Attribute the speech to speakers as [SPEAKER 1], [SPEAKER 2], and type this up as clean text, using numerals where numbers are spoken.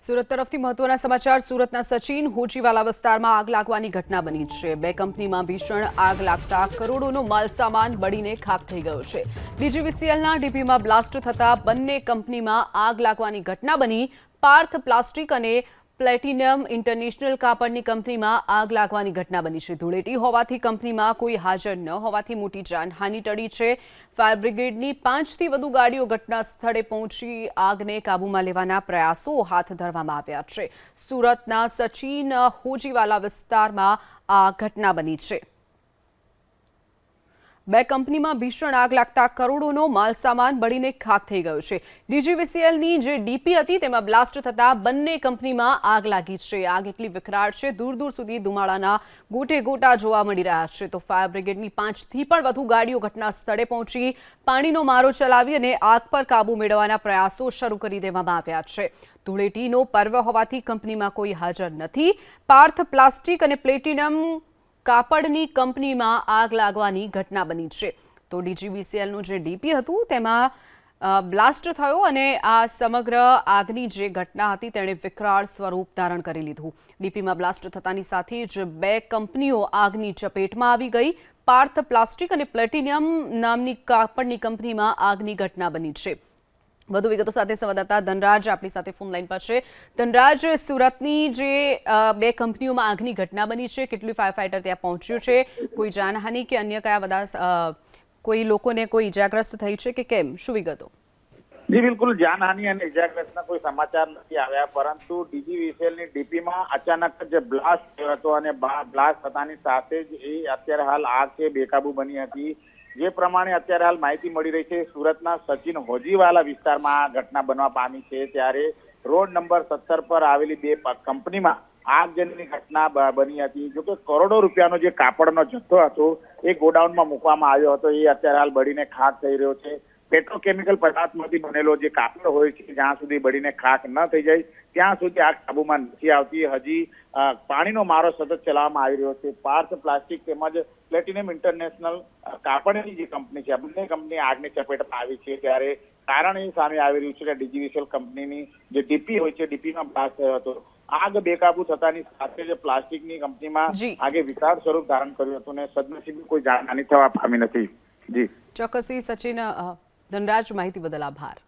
[SPEAKER 1] સુરત તરફથી મહત્વના સમાચાર। સુરતના સચિન હોજીવાલા વિસ્તારમાં આગ લાગવાની ઘટના બની છે। બે કંપનીમાં ભીષણ આગ લાગતા કરોડોનો માલસામાન બળીને ખાખ થઈ ગયો છે। ડીજીવીસીએલના ડીપીમાં બ્લાસ્ટ થતા બંને કંપનીમાં આગ લાગવાની ઘટના બની। પાર્થ પ્લાસ્ટિક અને પ્લેટિનમ ઇન્ટરનેશનલ કાપડની કંપનીમાં આગ લાગવાની ઘટના બની છે। ધૂળેટી હોવાથી કંપનીમાં કોઈ હાજર ન હોવાથી મોટી જાનહાનિ ટળી છે। ફાયર બ્રિગેડની 5થી વધુ ગાડીઓ ઘટના સ્થળે પહોંચી આગને કાબૂમાં લેવાના પ્રયાસો હાથ ધરવામાં આવ્યા છે। સુરતના સચિન હોજીવાલા વિસ્તારમાં આ ઘટના બની છે। બે કંપનીમાં ભીષણ આગ લાગતા કરોડોનો માલસામાન બળીને ખાખ થઈ ગયો છે। ડીજીવીસીએલની જે ડીપી હતી તેમાં બ્લાસ્ટ થતા બંને કંપનીમાં આગ લાગી છે। આગ એટલી વિકરાળ છે, દૂર દૂર સુધી ધુમાડાના ગોટે ગોટા જોવા મળી રહ્યા છે। તો ફાયર બ્રિગેડની 5થી પણ વધુ ગાડીઓ ઘટના સ્થળે પહોંચી પાણીનો મારો ચલાવી અને આગ પર કાબૂ મેળવવાના પ્રયાસો શરૂ કરી દેવામાં આવ્યા છે। ધૂળેટીનો પર્વ હોવાથી કંપનીમાં કોઈ હાજર નથી। પાર્થ પ્લાસ્ટિક અને પ્લેટિનમ કાપડની કંપનીમાં આગ લાગવાની ઘટના બની છે। તો ડીજીવીસીએલનું જે ડીપી હતું તેમાં બ્લાસ્ટ થયો અને આ સમગ્ર આગની જે ઘટના હતી તેણે વિકરાળ સ્વરૂપ ધારણ કરી લીધું। ડીપીમાં બ્લાસ્ટ થતાની સાથે જ બે કંપનીઓ આગની ચપેટમાં આવી ગઈ। પાર્થ પ્લાસ્ટિક અને પ્લેટિનમ નામની કાપડની કંપનીમાં આગની ઘટના બની છે। વધુ વિગતો સાથે સંવાદદાતા ધનરાજ આપણી સાથે ફોન લાઈન પર છે। ધનરાજ, સુરતની જે બે કંપનીઓમાં આગની ઘટના બની છે, કેટલી ફાયર ફાઇટર ત્યાં પહોંચ્યું છે? કોઈ જાનહાનિ કે અન્ય કયા બધા કોઈ લોકોને કોઈ ઇજાગ્રસ્ત થઈ છે કે કેમ? શું વિગતો?
[SPEAKER 2] જી બિલકુલ, જાનહાનિ અને ઇજાગ્રસ્તના કોઈ સમાચાર નથી આવ્યા, પરંતુ ડીજીવીસીએલની ડીપીમાં અચાનક જ બ્લાસ્ટ થયો હતો અને બ્લાસ્ટ થતાની સાથે જ એ અત્યારે હાલ આગ છે બેકાબુ બની હતી। જે પ્રમાણે અત્યારે હાલ માહિતી મળી રહી છે, સુરતના સચિન હોજીવાલા વિસ્તારમાં આ ઘટના બનવા પામી છે। ત્યારે રોડ નંબર 17 પર આવેલી બે કંપનીમાં આગજનની ઘટના બની હતી। જોકે કરોડો રૂપિયાનો જે કાપડનો જથ્થો હતો એ ગોડાઉનમાં મૂકવામાં આવ્યો હતો, એ અત્યારે હાલ બળીને ખાખ થઈ રહ્યો છે। પેટ્રોકેમિકલ પદાર્થમાંથી બનેલો જે કાપડ હોય છે, જ્યાં સુધી બળીને ખાખ ન થઈ જાય ત્યાં સુધી આગ કાબુમાં નથી આવતી। હજી પાણીનો મારો સતત ચલાવવામાં આવી રહ્યો છે। પાર્થ પ્લાસ્ટિક તેમજ પ્લેટિનમ ઇન્ટરનેશનલ કાપડની જે કંપની છે, આ બંને કંપની આગની ચપેટમાં આવી છે। ત્યારે કારણ એ સામે આવી રહ્યું છે કે ડીજીવીસીએલ કંપનીની જે ડીપી હોય છે, ડીપીમાં બ્લાસ્ટ થયો હતો। આગ બેકાબુ થતાની સાથે જ પ્લાસ્ટિકની કંપનીમાં આગે વિકરાળ સ્વરૂપ ધારણ કર્યું હતું અને સદનસીબે કોઈ જાનહાનિ થવા પામી નથી। જી
[SPEAKER 1] ચોક્કસી સચિન, ધનરાજ, માહિતી બદલ આભાર।